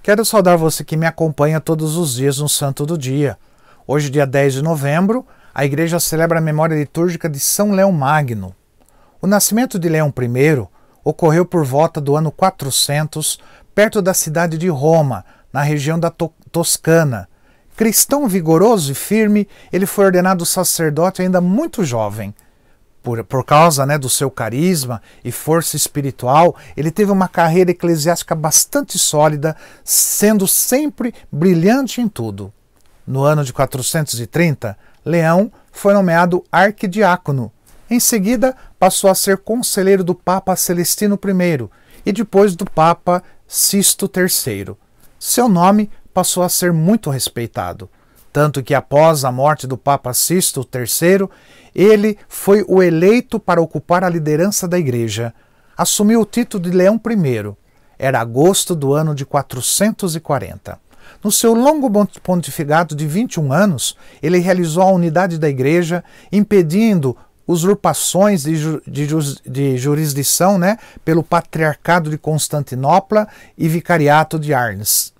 Quero saudar você que me acompanha todos os dias no Santo do Dia. Hoje, dia 10 de novembro, a Igreja celebra a memória litúrgica de São Leão Magno. O nascimento de Leão I ocorreu por volta do ano 400, perto da cidade de Roma, na região da Toscana. Cristão vigoroso e firme, ele foi ordenado sacerdote ainda muito jovem. Por causa do seu carisma e força espiritual, ele teve uma carreira eclesiástica bastante sólida, sendo sempre brilhante em tudo. No ano de 430, Leão foi nomeado arquidiácono. Em seguida, passou a ser conselheiro do Papa Celestino I e depois do Papa Sisto III. Seu nome passou a ser muito respeitado, tanto que após a morte do Papa Sisto III, ele foi o eleito para ocupar a liderança da Igreja. Assumiu o título de Leão I. Era agosto do ano de 440. No seu longo pontificado de 21 anos, ele realizou a unidade da Igreja, impedindo usurpações de jurisdição pelo Patriarcado de Constantinopla e Vicariato de Arnes.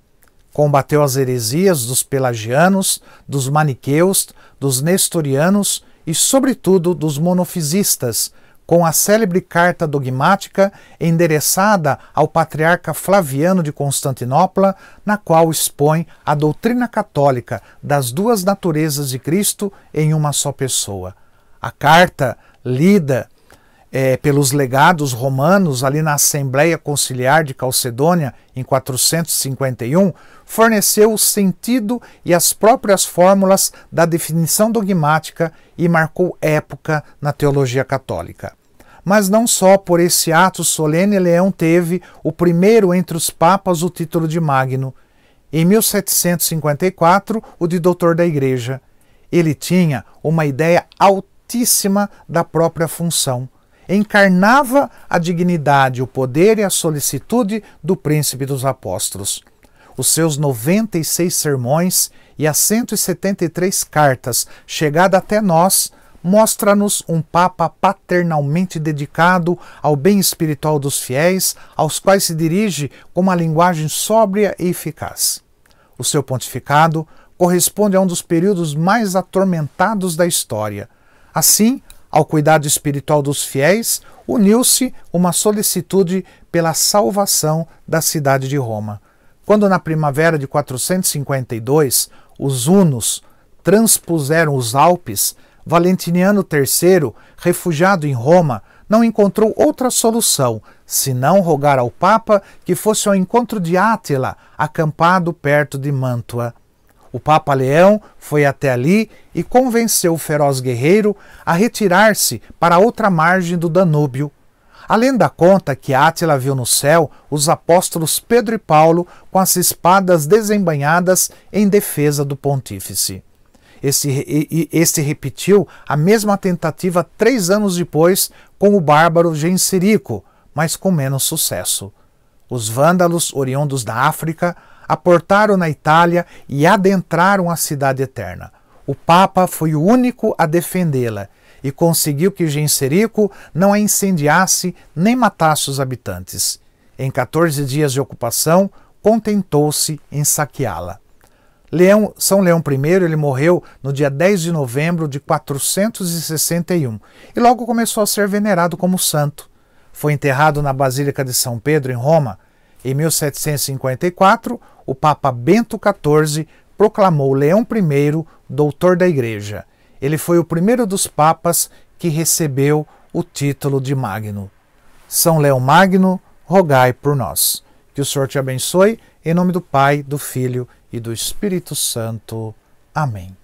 Combateu as heresias dos pelagianos, dos maniqueus, dos nestorianos e, sobretudo, dos monofisistas, com a célebre carta dogmática endereçada ao patriarca Flaviano de Constantinopla, na qual expõe a doutrina católica das duas naturezas de Cristo em uma só pessoa. A carta, lida pelos legados romanos ali na Assembleia Conciliar de Calcedônia, em 451, forneceu o sentido e as próprias fórmulas da definição dogmática e marcou época na teologia católica. Mas não só por esse ato solene Leão teve, o primeiro entre os papas, o título de Magno. Em 1754, o de doutor da Igreja. Ele tinha uma ideia altíssima da própria função. Encarnava a dignidade, o poder e a solicitude do príncipe dos apóstolos. Os seus 96 sermões e as 173 cartas chegadas até nós mostra-nos um Papa paternalmente dedicado ao bem espiritual dos fiéis, aos quais se dirige com uma linguagem sóbria e eficaz. O seu pontificado corresponde a um dos períodos mais atormentados da história. Assim, ao cuidado espiritual dos fiéis, uniu-se uma solicitude pela salvação da cidade de Roma. Quando na primavera de 452 os hunos transpuseram os Alpes, Valentiniano III, refugiado em Roma, não encontrou outra solução senão rogar ao Papa que fosse ao encontro de Átila, acampado perto de Mântua. O Papa Leão foi até ali e convenceu o feroz guerreiro a retirar-se para outra margem do Danúbio. A lenda conta que Átila viu no céu os apóstolos Pedro e Paulo com as espadas desembainhadas em defesa do pontífice. Este repetiu a mesma tentativa 3 anos depois com o bárbaro Genserico, mas com menos sucesso. Os vândalos, oriundos da África, aportaram na Itália e adentraram a cidade eterna. O Papa foi o único a defendê-la e conseguiu que Genserico não a incendiasse nem matasse os habitantes. Em 14 dias de ocupação, contentou-se em saqueá-la. São Leão I ele morreu no dia 10 de novembro de 461 e logo começou a ser venerado como santo. Foi enterrado na Basílica de São Pedro, em Roma. Em 1754, o Papa Bento XIV proclamou Leão I doutor da Igreja. Ele foi o primeiro dos papas que recebeu o título de Magno. São Leão Magno, rogai por nós. Que o Senhor te abençoe, em nome do Pai, do Filho e do Espírito Santo. Amém.